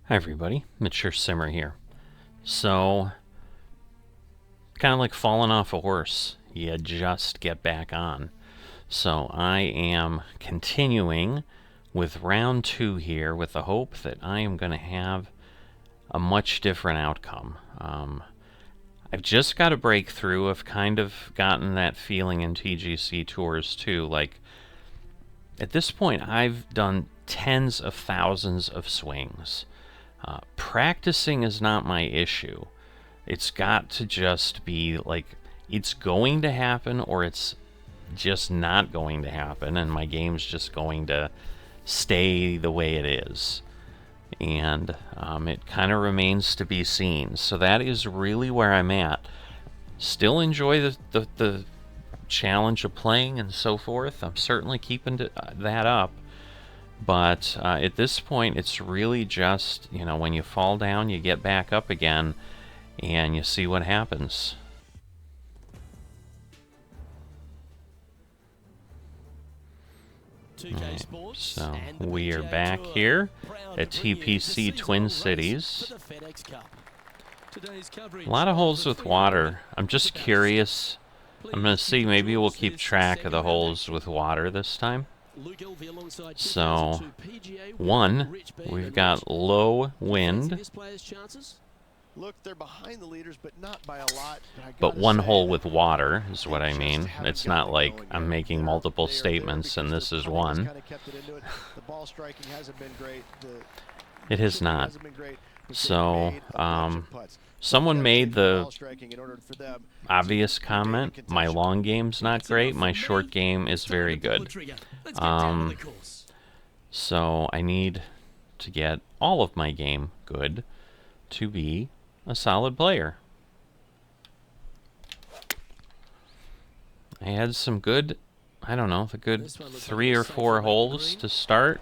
Hi everybody, Mature Simmer here. So, kind of like falling off a horse, you just get back on. So I am continuing with round 2 here with the hope that I am going to have a much different outcome. I've just got a breakthrough. I've kind of gotten that feeling in TGC Tours too. Like, at this point I've done tens of thousands of swings. Practicing is not my issue. It's got to just be like, it's going to happen or it's just not going to happen, and my game's just going to stay the way it is. And it kind of remains to be seen. So that is really where I'm at. Still enjoy the challenge of playing and so forth. I'm certainly keeping that up. But at this point, it's really just, you know, when you fall down, you get back up again, and you see what happens. Right, so we are back here at TPC Twin Cities. A lot of holes with water. I'm just curious. I'm going to see, maybe we'll keep track of the holes with water this time. So, 1, we've got low wind, Look, they're behind the leaders, but not by a lot. but 1 hole with water is what I mean. It's not like I'm making multiple statements and this is one. It has not. So, someone made the obvious comment, my long game's not great, my short game is very good. So I need to get all of my game good to be a solid player. I had some good, I don't know, the good 3 or 4 holes to start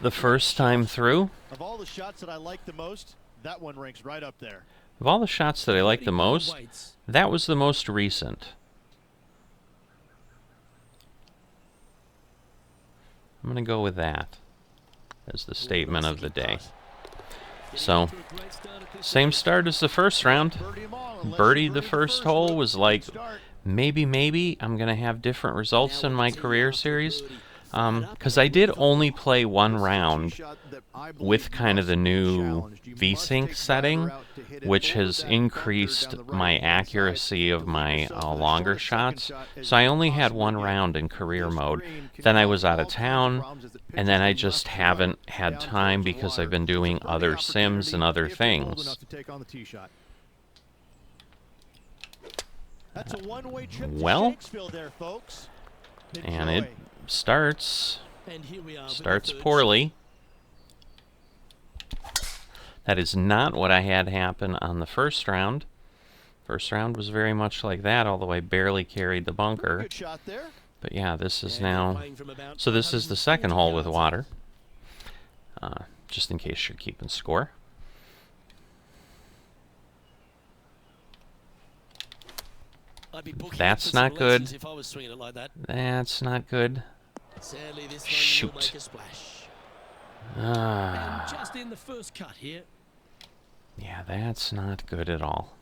the first time through. Of all the shots that I like the most, that one ranks right up there. Of all the shots that I like the most, that was the most recent. I'm going to go with that as the statement of the day. So, same start as the first round. Birdied the first hole, was like, maybe I'm going to have different results in my career series. Because I did only play 1 round with kind of the new VSync setting, which has increased my accuracy of my longer shots. So I only had 1 round in career mode. Then I was out of town, and then I just haven't had time because I've been doing other sims and other things. Well, and it starts poorly. That is not what I had happen on the first round. First round was very much like that, although I barely carried the bunker. But yeah, this is now... So this is the second hole with water. Just in case you're keeping score. That's not good. That's not good. Shoot. Yeah, that's not good at all.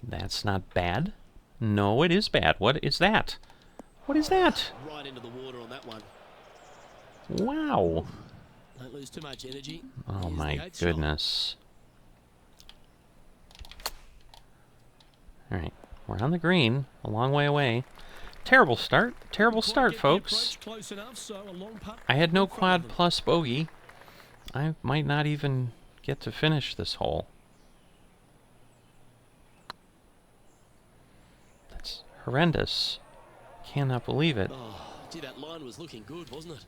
That's not bad. No, it is bad. What is that? What is that? Right into the water on that one. Wow. Don't lose too much energy. Oh my goodness. Alright, we're on the green, a long way away. Terrible start, folks. I had no quad plus bogey. I might not even get to finish this hole. That's horrendous. Cannot believe it. Oh, gee, that line was looking good, wasn't it?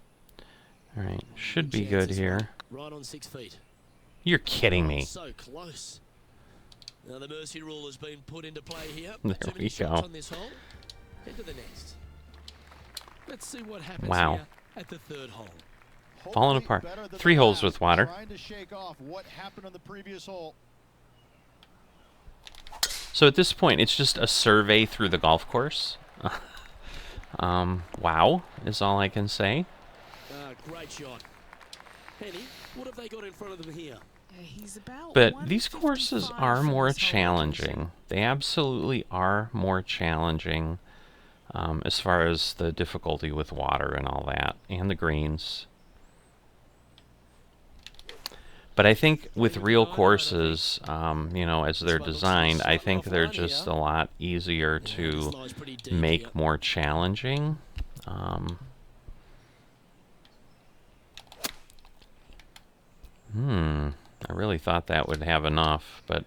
Alright, should be good here. Right on 6 feet. You're kidding me. So close. Now the mercy rule has been put into play here. There we go. On this hole. Into the next. Let's see what happens here at the 3rd hole. Falling apart. 3 holes with water. Trying to shake off what happened on the previous hole. So at this point, it's just a survey through the golf course. Wow is all I can say. Great shot. Penny, what have they got in front of them here? He's about But these courses 155 are from more his hole location. challenging. They absolutely are more challenging as far as the difficulty with water and all that, and the greens. But I think with real courses, you know, as they're designed, I think they're just a lot easier to make more challenging. I really thought that would have enough, but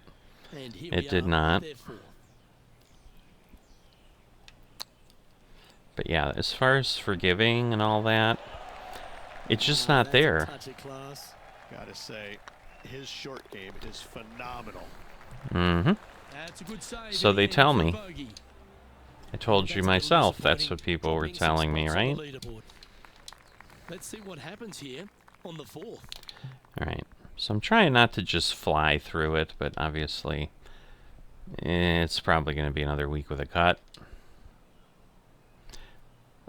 it did not. But yeah, as far as forgiving and all that, it's just not there. Gotta say, his short game is phenomenal. So they tell me. I told you myself that's what people were telling me, right? Let's see what happens here on the 4th. Alright, so I'm trying not to just fly through it, but obviously it's probably going to be another week with a cut.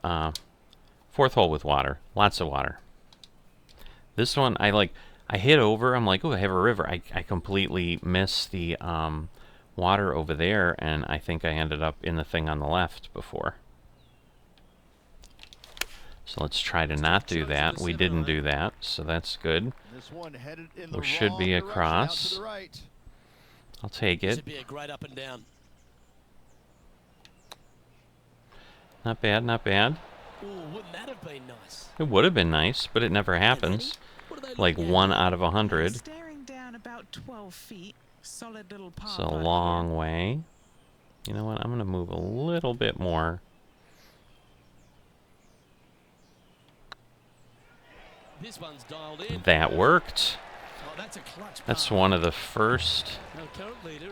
4th hole with water. Lots of water. This one, I hit over. I'm like, oh, I have a river. I completely missed the water over there, and I think I ended up in the thing on the left before. So let's try to not do that. We didn't do that, so that's good. We should be across. I'll take it. Should be a great up and down. Not bad, not bad. Ooh, wouldn't that have been nice? It would have been nice, but it never happens. Like 1 out of 100. Staring down about 12 feet. Solid little par. It's a long way. You know what? I'm going to move a little bit more. This one's dialed in. That worked. Oh, that's a clutch That's par. one of the first.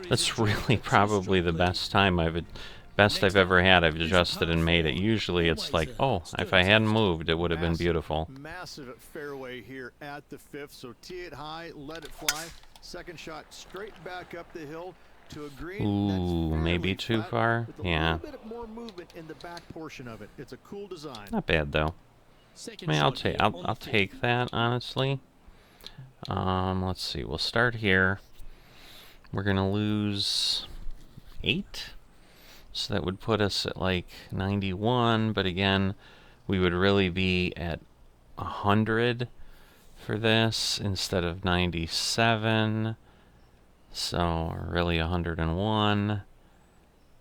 That's really probably the best I've ever had. I've adjusted and made it. Usually it's like, oh, if I hadn't moved, it would have been beautiful. Massive fairway here at the 5th, so tee it high, let it fly. Second shot straight back up the hill to a green. Ooh, maybe too far. Yeah. A little bit more movement in the back portion of it. It's a cool design. Not bad though. I mean, I'll take that, honestly. Let's see. We'll start here. We're gonna lose 8, so that would put us at like 91. But again, we would really be at 100 for this instead of 97. So really 101.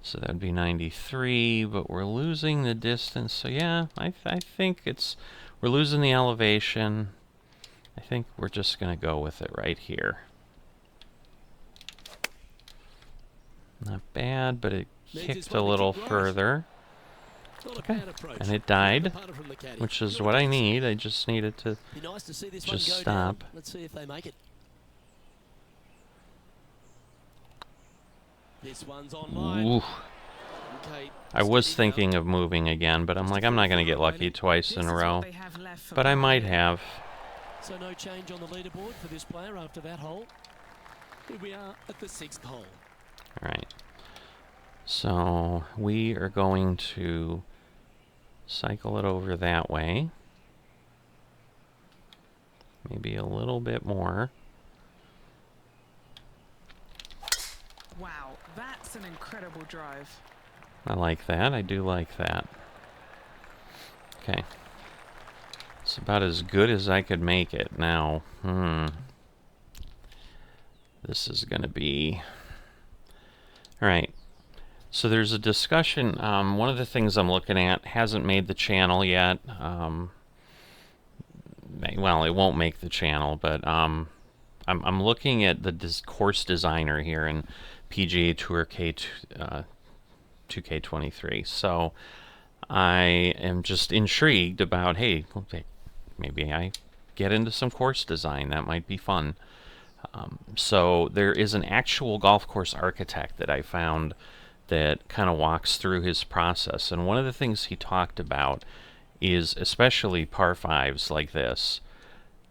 So that would be 93, but we're losing the distance. So yeah, I think we're losing the elevation. I think we're just going to go with it right here. Not bad, but it kicked a little further. Okay, and it died, which is what I need. I just needed to just stop. Let's see if they make it. This one's online. Ooh. I was thinking of moving again, but I'm like, I'm not going to get lucky twice in a row. But I might have. So no change on the leaderboard for this player after that hole. Here we are at the 6th hole. All right. So we are going to cycle it over that way. Maybe a little bit more. Wow, that's an incredible drive. I like that. I do like that. Okay. It's about as good as I could make it. Now, this is going to be... Alright. So there's a discussion. One of the things I'm looking at hasn't made the channel yet. Well, it won't make the channel, but I'm looking at the course designer here in PGA Tour 2K23. So I am just intrigued about, hey, maybe I get into some course design. That might be fun. So there is an actual golf course architect that I found that kind of walks through his process. And one of the things he talked about is especially par 5s like this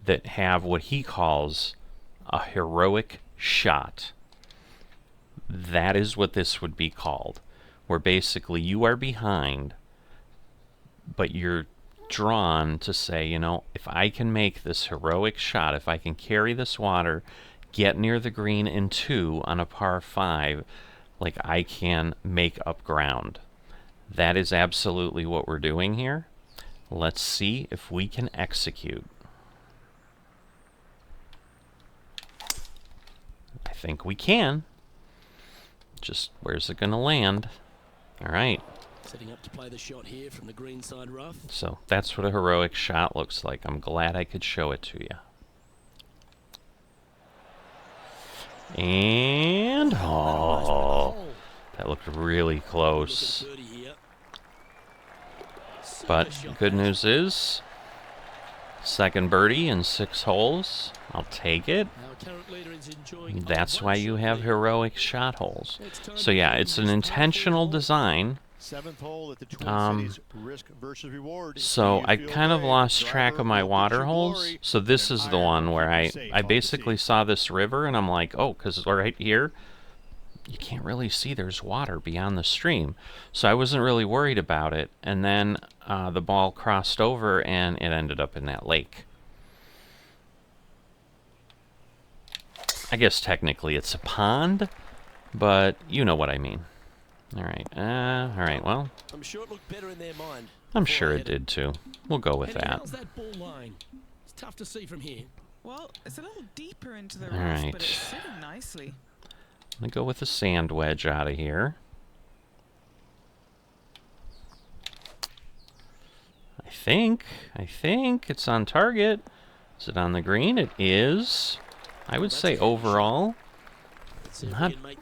that have what he calls a heroic shot. That is what this would be called, where basically you are behind, but you're drawn to say, you know, if I can make this heroic shot, if I can carry this water, get near the green in 2 on a par 5, like, I can make up ground. That is absolutely what we're doing here. Let's see if we can execute. I think we can. Just, where's it gonna land? All right. Setting up to play the shot here from the green side rough. So that's what a heroic shot looks like. I'm glad I could show it to you. And oh, that looked really close. But good news is, second birdie in 6 holes. I'll take it. That's why you have heroic shot holes. So yeah, it's an intentional design. 7th hole at the Twin Cities, risk versus reward. So I kind of lost track of my water holes. So this is the one where I basically saw this river and I'm like, oh, because right here, you can't really see there's water beyond the stream. So I wasn't really worried about it. And then the ball crossed over and it ended up in that lake. I guess technically it's a pond, but you know what I mean. All right, well, I'm sure it looked better in their mind. I'm sure it did too. We'll go with that. How's that ball line? It's tough to see from here. Well, it's a little deeper into the All rough, right. but it's sitting nicely. I'm gonna go with a sand wedge out of here. I think it's on target. Is it on the green? It is. I would say overall,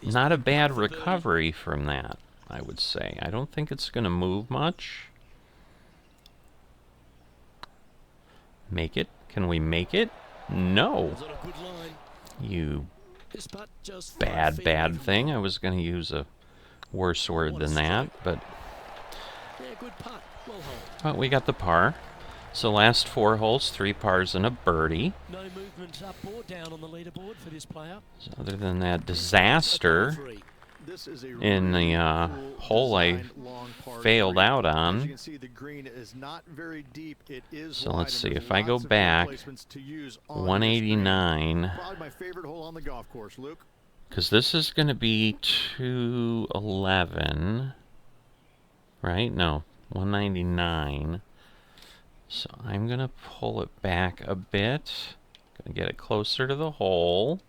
not a bad recovery from that, I would say. I don't think it's going to move much. Make it? Can we make it? No. You bad thing. I was going to use a worse word than that, but we got the par. So last 4 holes, 3 pars and a birdie. No movement up or down on the leaderboard for this player. So other than that disaster in the hole I failed out on. So let's see, if I go back 189, because this is going to be 211, right? No, 199. So I'm going to pull it back a bit. Going to get it closer to the hole.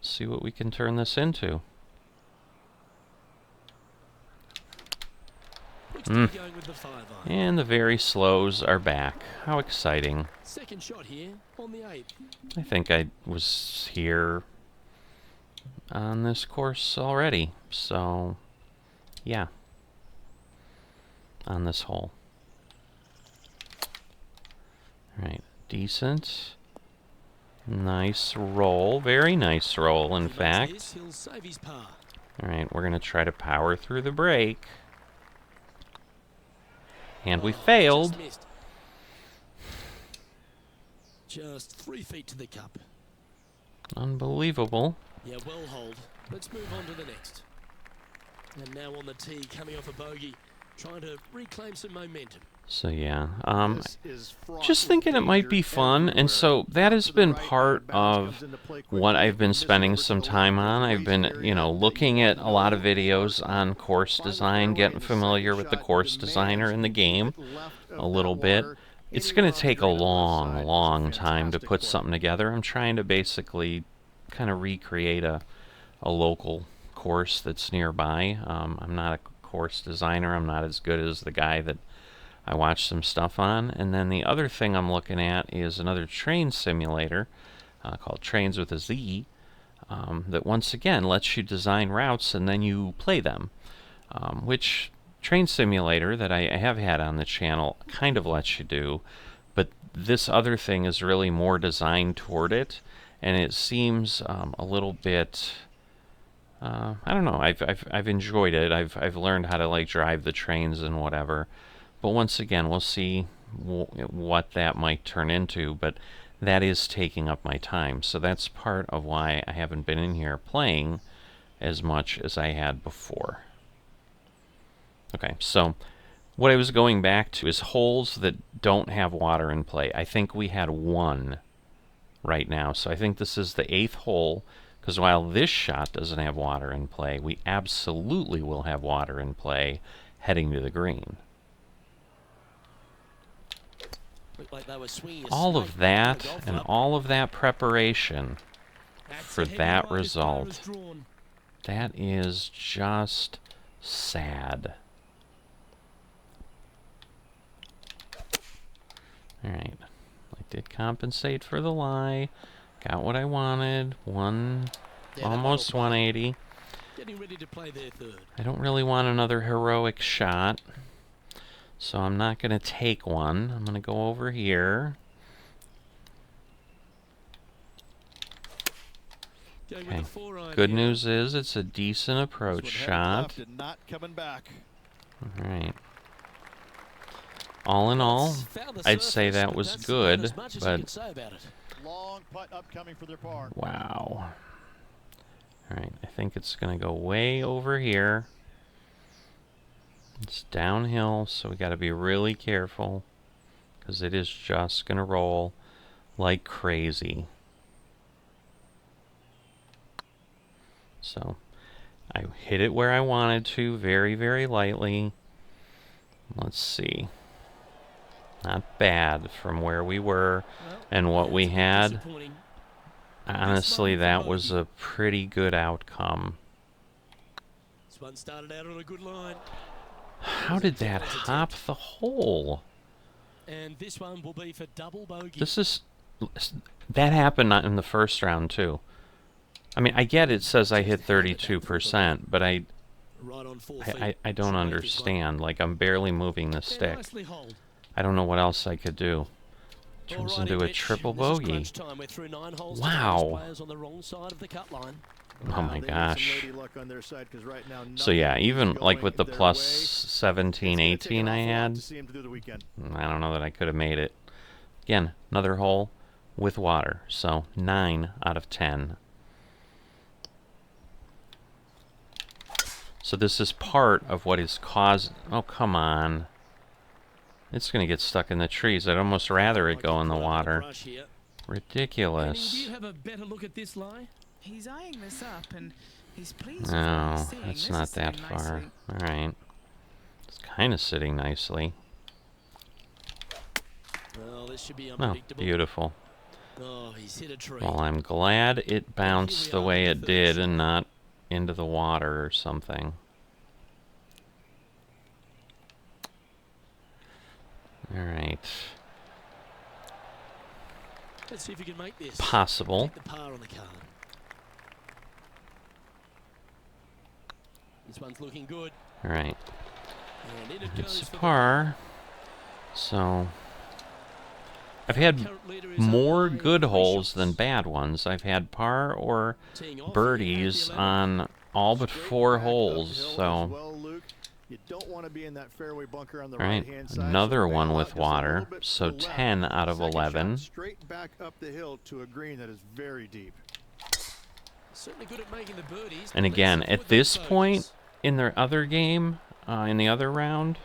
See what we can turn this into. And the very slows are back. How exciting. Second shot here on the 8th. I think I was here on this course already. So, yeah. On this hole. Alright, decent. Nice roll. Very nice roll, in fact. Alright, we're going to try to power through the break. And we failed. Just 3 feet to the cup. Unbelievable. Yeah, well hold. Let's move on to the next. And now on the tee, coming off a bogey, trying to reclaim some momentum. So yeah, just thinking it might be fun, and so that has been part of what I've been spending some time on. I've been, you know, looking at a lot of videos on course design, getting familiar with the course designer in the game a little bit. It's going to take a long time to put something together. I'm trying to basically kind of recreate a local course that's nearby. I'm not a course designer. I'm not as good as the guy that I watched some stuff on. And then the other thing I'm looking at is another train simulator called Trains with a Z that once again lets you design routes and then you play them, which Train Simulator that I have had on the channel kind of lets you do, but this other thing is really more designed toward it, and it seems a little bit I don't know, I've enjoyed it. I've learned how to like drive the trains and whatever. But once again, we'll see what that might turn into, but that is taking up my time. So that's part of why I haven't been in here playing as much as I had before. Okay, so what I was going back to is holes that don't have water in play. I think we had one right now. So I think this is the 8th hole, because while this shot doesn't have water in play, we absolutely will have water in play heading to the green. Looked like they were swinging a All snake of on the that golf and club. all of that preparation That's for a heavy that line as far result. as drawn. That is just sad. Alright. I did compensate for the lie. Got what I wanted. Yeah, that Almost well played. 180. Getting ready to play their third. I don't really want another heroic shot, so I'm not going to take one. I'm going to go over here. Going Okay. with the 4-iron Good here. news is it's a decent approach This one headed shot. left and not coming back. Alright. All in Well, all, it's found the I'd say surface, that but was that's about good, as much as you but can say about it. Long putt upcoming for their par. wow. Alright, I think it's going to go way over here. It's downhill, so we got to be really careful, because it is just going to roll like crazy. So, I hit it where I wanted to, very, very lightly. Let's see. Not bad from where we were Well, and what we that's a bit had. disappointing. Honestly, This one that for was bogey. a pretty good outcome. This one started out on a good line. How did that hop the hole? And this one will be for double bogey. This is... That happened not in the first round, too. I mean, I get it says I hit 32%, but right on 4 feet. I don't understand. Like, I'm barely moving the Yeah, stick. nicely holed. I don't know what else I could do. Turns Alrighty, into a Mitch, triple this is bogey. crunch time. We're through 9 holes Wow. today. Players on the wrong side of the cut line. Oh my They need some gosh. lady luck on their side, 'cause right now So yeah, nothing is even like going with the their plus way. 17, It's gonna take 18 an I awful lot had, to see 'em through the weekend. I don't know that I could have made it. Again, another hole with water. So 9 out of 10. So this is part of what is caused... Oh, come on. It's going to get stuck in the trees. I'd almost rather it go in the water. Brush here. Henning, do Ridiculous. you have a better look at this lie? He's eyeing this up and he's pleased with what No, he's seeing. it's This not is that sitting far. nicely. Alright. It's kind of sitting nicely. Well, this should be Oh, unpredictable. beautiful. Oh, he's hit a tree. Well, I'm glad it bounced the way it did and not into the water or something. Alright. Let's see if we can make this. Possible. Take the par on the card. This one's looking good. Alright. And in it goes It's a for the par. So... I've had current leader is up more by good 3 holes shots. than bad ones. I've had par or Teeing off here birdies at the 11. on all but Straight 4 back holes, uphill as so... well, Luke. You don't want to be in that fairway bunker on the Alright, right-hand side. another so bail one out with just a water, little bit to so the left. 10 out of Second shot 11. straight back up the hill to a green that is very deep. Certainly good at making the birdies. And but again, let's at avoid this those point bogeys. in the other game, in the other round,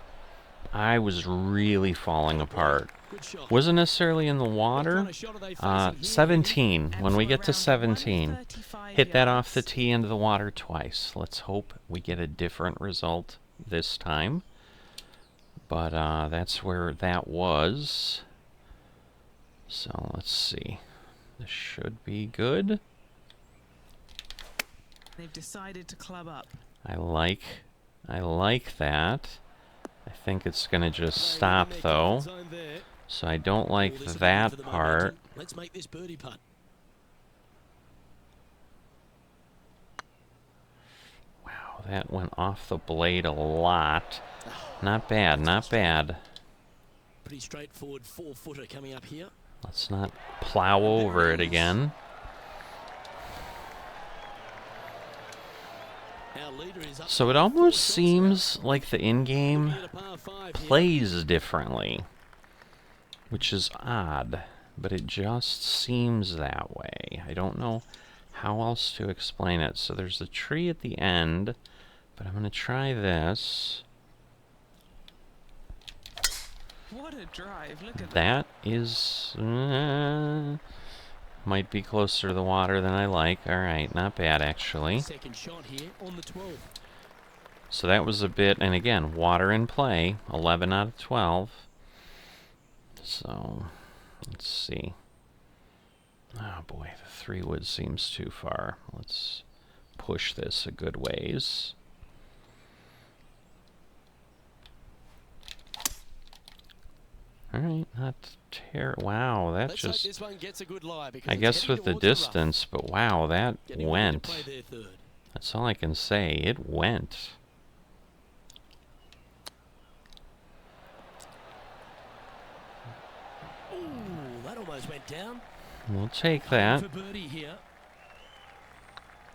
I was really falling apart. Good shot. Wasn't necessarily in the What water. kind of shot are they facing here, 17, And when we from get to around 17, 135 hit that off the yards. tee into the water twice. Let's hope we get a different result this time. But that's where that was. So let's see. This should be good. They've decided to club up. I like that. I think it's gonna just Playing stop in their though. comfort zone there. So I don't like All this again that for the part. momentum. Let's make this birdie putt. Wow, that went off the blade a lot. Not bad, not bad. Pretty straightforward 4-footer coming up here. Let's not plow over it again. Our leader is up So it by 4 almost shots seems like the now. in-game Looking at a par 5 here. plays differently, which is odd, but it just seems that way. I don't know how else to explain it. So there's the tree at the end, but I'm going to try this. What a drive. Look at That is... might be closer to the water than I like. Alright, not bad actually. Second shot here on the 12th. So that was a bit, and again, water in play, 11 out of 12. So, let's see. Oh boy, the 3 wood seems too far. Let's push this a good ways. Alright, not terrible. Wow, that Let's hope just... this one gets a good lie because I it's guess heading with the towards the rough. distance, but wow, that Getting ready to went. play their third. That's all I can say. It went. Ooh, that almost went down. We'll take Hoping that. for birdie here.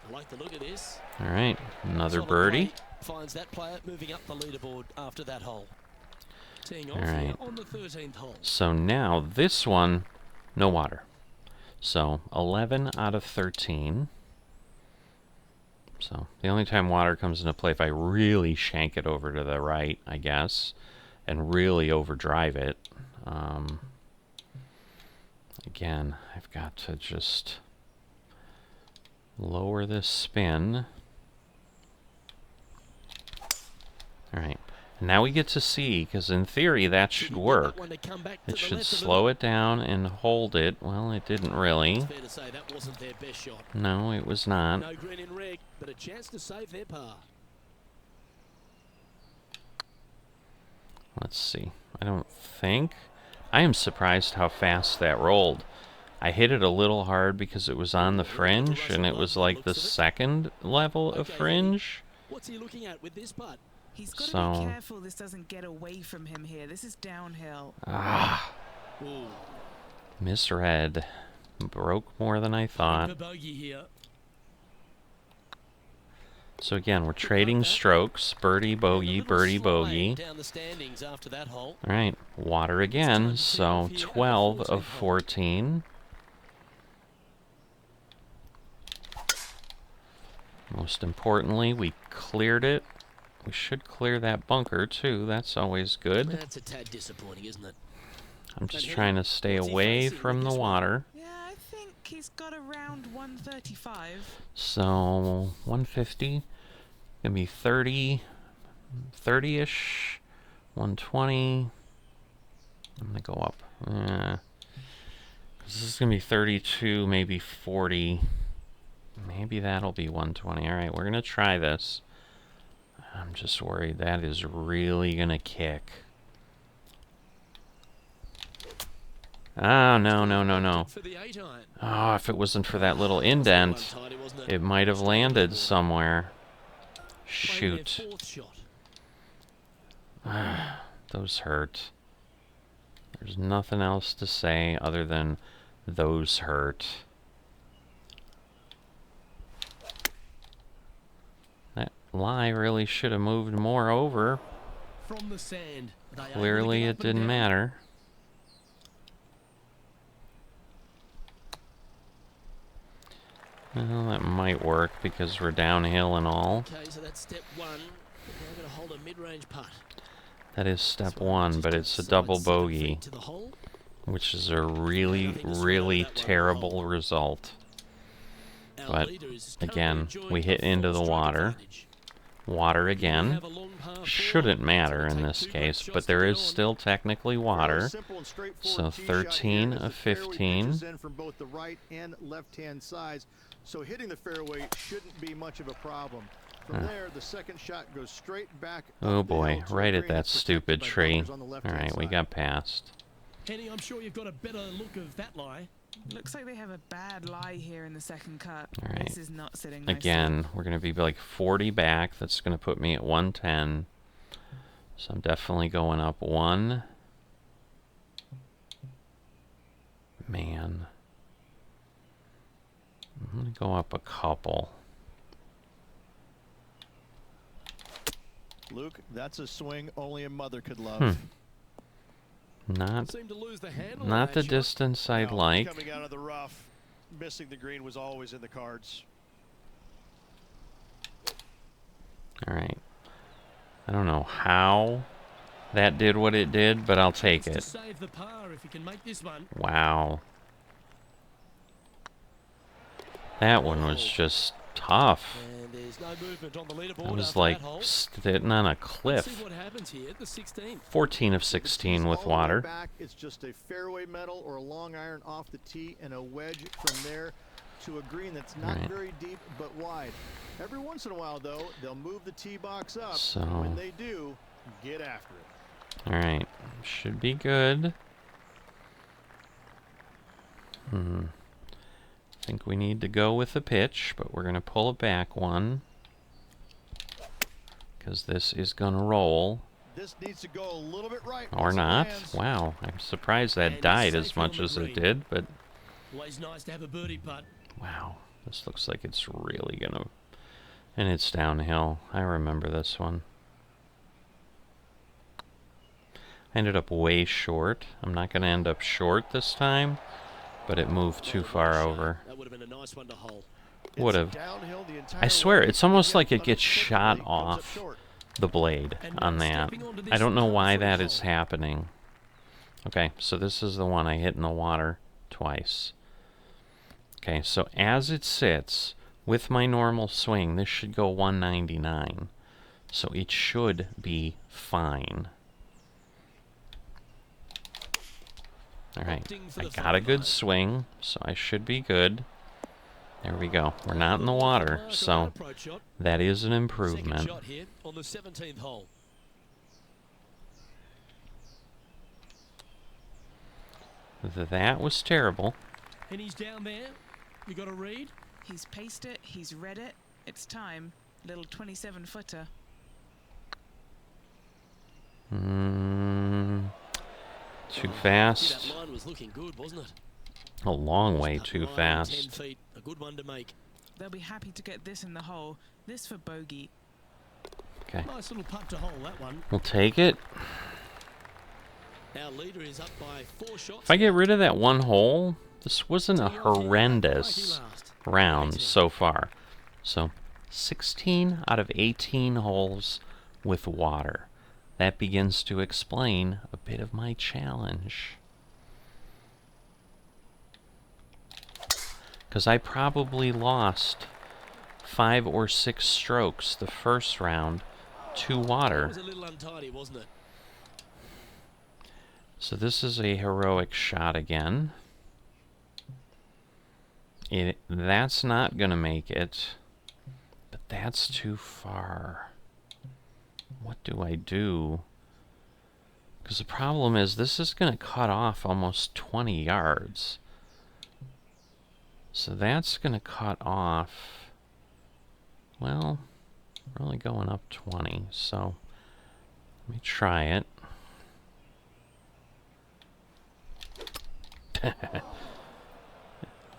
I like the look of this. Alright, another Solid birdie. play finds that player moving up the leaderboard after that hole. Teeing off All here right. on the 13th hole. So now this one, no water. So 11 out of 13. So the only time water comes into play if I really shank it over to the right, I guess, and really overdrive it. Again, I've got to just lower this spin. All right. Now we get to see, because in theory that should work. It should slow it down and hold it. Well, it didn't really. Fair to say that wasn't their best shot. No, it was not. No green in red, but a chance to save their par. Let's see. I don't think... I am surprised how fast that rolled. I hit it a little hard because it was on the fringe, and it was like the second level of fringe. What's he looking at with this putt? He's got to So- be careful this doesn't get away from him here. This is downhill. Ah, Ooh, misread. Broke more than I thought. for bogey here. So again, we're trading strokes. Birdie, And a bogey, little birdie, slide bogey. down the standings after that hole. All right, water again. So 12 of 14. Most importantly, we cleared it. We should clear that bunker too. That's always good. That's a tad disappointing, isn't it? I'm just trying to stay What's he away facing from with the this one? water. Yeah, I think he's got around 135. So 150. Gonna be 30, 30-ish, 120. I'm gonna go up. This is gonna be 32, maybe 40. Maybe that'll be 120. All right, we're gonna try this. I'm just worried that is really gonna kick. Oh, no, no, no, no. For the 8-iron. Oh, if it wasn't for that little indent, Untidy, wasn't it might have landed somewhere. Playing their Shoot. fourth shot. Those hurt. There's nothing else to say other than those hurt. That lie really should have moved more over. From the sand. They able to Clearly get it up and didn't down? matter. Well, that might work because we're downhill and all. Okay, so that's step one. Now going to hold a mid-range putt. That is This step one one, just but it's a outside double 7 bogey, feet to the hole. which is a really, really terrible result. Our But, leader is currently again, enjoying we a hit into the 4-stroke water. advantage. Water We again. have a long par four. Shouldn't matter It's in gonna this take 2 great case, shots but to there get is on. still technically Fairly water. simple and straightforward So tee shot here 13 as of the fairway 15. pitches in from both the right and left-hand sides. So hitting the fairway shouldn't be much of a problem. From there, the second shot goes straight back. Oh up the boy, hill to a right at green that that's stupid protected by tree. bunkers on the left-hand Alright, we side. got past. Henny, I'm sure you've got a better look of that lie. Looks like they have a bad lie here in the second cut. All right. This is not sitting nicely. Again, we're going to be like 40 back. That's going to put me at 110. So I'm definitely going up one. Man. I'm going to go up a couple. Luke, that's a swing only a mother could love. Not, Seemed to lose the handle. not on the that shot. distance I'd No, like. Coming out of the rough, missing the green was always in the cards. Alright. I don't know how That did what it did, but I'll take To it. save the par if he can make this one. Wow. That one was just tough. And there's no movement on the leaderboard. It was after like that hole. sitting on a Let's see cliff. what happens here at the 16th. 14 of If the 16 tee's with all the way water. back, it's just a fairway metal or a long iron off the tee and a wedge from there to a green that's not Right. very deep but wide. Every once in a while, though, they'll move the tee box up. So- And when they do, get after it. Alright. Should be good. I think we need to go with the pitch, but we're going to pull it back one. Because this is going to roll. This needs to go a little bit right. Or once it not. lands. Wow. I'm surprised that And died it's as safe on much the as it green. did, but Always nice to have a birdie putt. wow. This looks like it's really going to... And it's downhill. I remember this one. I ended up way short. I'm not going to end up short this time, but it moved too far over. That would have been a nice one to hole. Would It's have. downhill the entire I swear, way, it's almost yet like it gets shot unequivocally comes up off short. the blade on that. I don't know why that is happening. Okay, so this is the one I hit in the water twice. Okay, so as it sits, with my normal swing, this should go 199. So it should be fine. Alright, I got a good swing, so I should be good. There we go. We're not in the water, so that is an Second improvement. shot here on the 17th hole. That was terrible. And he's down there. You got a read? He's paced it, he's read it. It's time. Little 27-footer. Too See, fast. that line was looking good, wasn't it? A long way That too line, 10 fast. feet, a good one to make. They'll be happy to get this in the hole. This for bogey. Okay, Nice little putt to hole, that one. we'll take it. Our leader is up by 4 shots. If I get rid of that one hole, this wasn't a Teeing off here, lucky horrendous last. round 18. so far. So, 16 out of 18 holes with water. That begins to explain a bit of my challenge. Because I probably lost 5 or 6 strokes the first round to That water. was a little untidy, wasn't it? So this is a heroic shot again. That's not going to make it. But that's too far. What do I do? Because the problem is this is going to cut off almost 20 yards. So that's going to cut off... Well, we're only going up 20, so let me try it.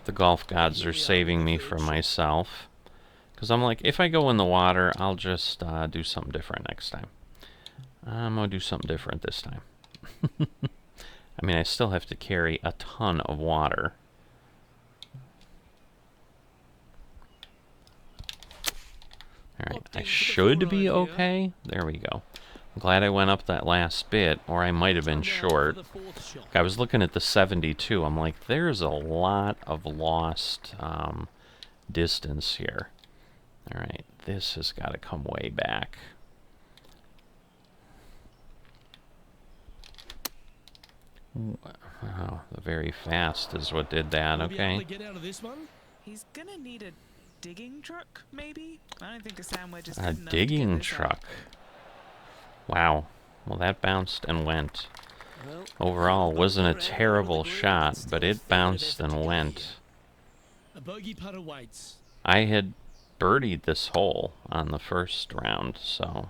The golf gods are saving me from myself. Because I'm like, if I go in the water, I'll just do something different next time. I'm going to do something different this time. I mean, I still have to carry a ton of water. Alright, I should be okay. There we go. I'm glad I went up that last bit, or I might have been short. I was looking at the 72. I'm like, there's a lot of lost distance here. Alright, this has got to come way back. Wow, the very fast is what did that, okay. Get out of this one? He's gonna need a digging truck, maybe? I don't think a sandwich is A good enough to get digging this out. truck. Wow. Well, that bounced and went. Well, Overall, wasn't a not around terrible on the green, shot, still but a it fair bit of bounced effort to and get went. here. A bogey putt awaits. I had birdied this hole on the first round, so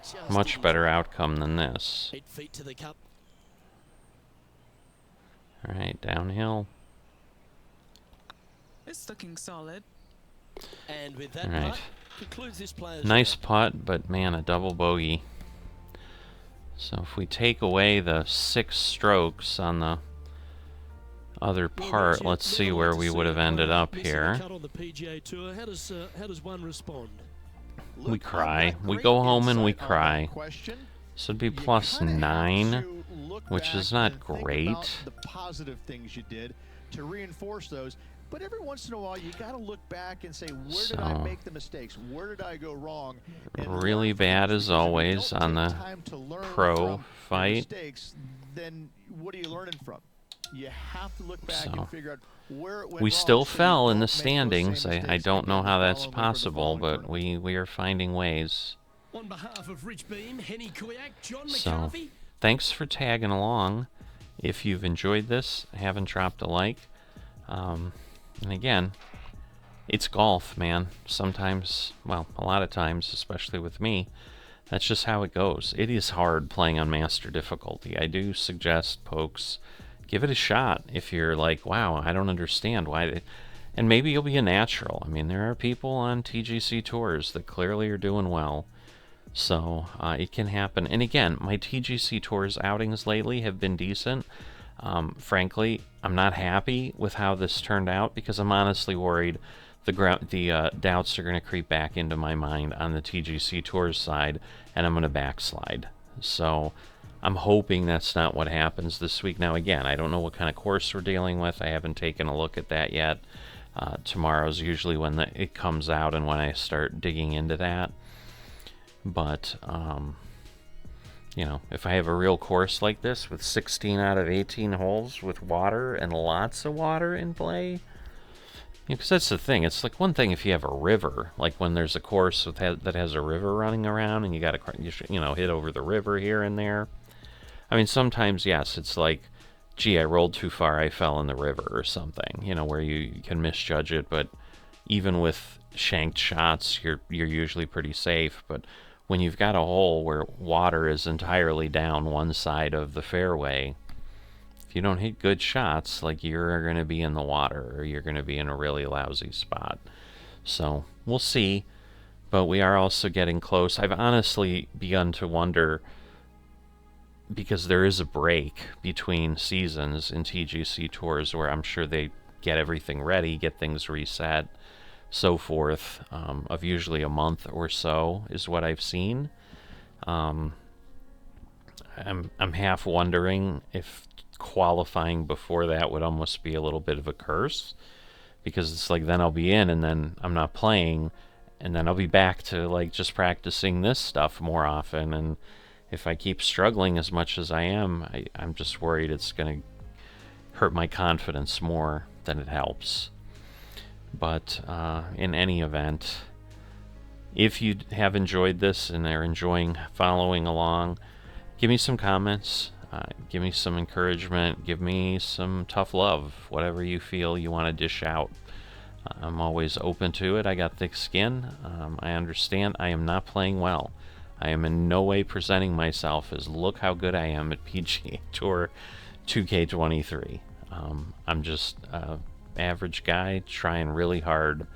Just much didn't better try. outcome than this. 8 feet to the cup. Alright, downhill. It's looking solid. And with that Alright. putt, concludes this player's Nice round. putt, but man, a double bogey. So if we take away the 6 strokes on the other Well, part, Richard, let's see never where like to we see would a have ended player up missing a here. cut on the PGA Tour. How does one respond? We Luke, cry. I've got We great go home and we insight on that cry. question. So it'd be You plus kinda have 9, to look which back is not and think great. about the positive things you did to reinforce those. But every once in a while, you got to look back and say, where did I So, make the mistakes? Where did I go wrong? And really learn from bad those, as because if you always don't on take the time to learn pro from your fight. mistakes, then what are you learning from? You have to look back So, and figure out where it went we wrong still so you fell in don't the make those same standings. I mistakes don't know again how the that's following week or the possible, following but tournament. we are finding ways. On behalf of Rich Beam, Henny Kuyak, John So, McCarthy. thanks for tagging along. If you've enjoyed this, haven't dropped a like. And again, it's golf, man. Sometimes, well, a lot of times, especially with me, that's just how it goes. It is hard playing on master difficulty. I do suggest, folks, give it a shot if you're like, wow, I don't understand why. And maybe you'll be a natural. I mean, there are people on TGC tours that clearly are doing well. So it can happen. And again, my TGC tours outings lately have been decent. Frankly, I'm not happy with how this turned out because I'm honestly worried the doubts are going to creep back into my mind on the TGC Tours side, and I'm going to backslide. So I'm hoping that's not what happens this week. Now, again, I don't know what kind of course we're dealing with. I haven't taken a look at that yet. Tomorrow's usually when it comes out and when I start digging into that. But, you know, if I have a real course like this with 16 out of 18 holes with water and lots of water in play, because that's the thing. It's like one thing if you have a river, like when there's a course that has a river running around and you got to, you know, hit over the river here and there. I mean, sometimes, yes, it's like, gee, I rolled too far, I fell in the river or something, you know, where you can misjudge it. But even with shanked shots, you're usually pretty safe. But when you've got a hole where water is entirely down one side of the fairway, if you don't hit good shots, like, you're going to be in the water or you're going to be in a really lousy spot. So we'll see, but we are also getting close. I've honestly begun to wonder, because there is a break between seasons in TGC tours where I'm sure they get everything ready, get things reset, so forth, of usually a month or so is what I've seen. I'm half wondering if qualifying before that would almost be a little bit of a curse, because it's like then I'll be in and then I'm not playing, and then I'll be back to like just practicing this stuff more often. And if I keep struggling as much as I am, I'm just worried it's going to hurt my confidence more than it helps. But in any event, if you have enjoyed this and are enjoying following along, give me some comments, give me some encouragement, give me some tough love, whatever you feel you want to dish out. I'm always open to it. I got thick skin. I understand I am not playing well. I am in no way presenting myself as, look how good I am at PGA Tour 2K23. I'm just an average guy trying really hard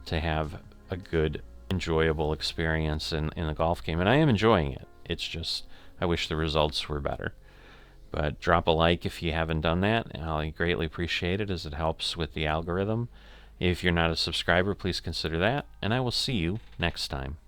to have a good, enjoyable experience in the golf game, and I am enjoying it. It's just, I wish the results were better. But drop a like if you haven't done that. I'll greatly appreciate it, as it helps with the algorithm. If you're not a subscriber, please consider that, and I will see you next time.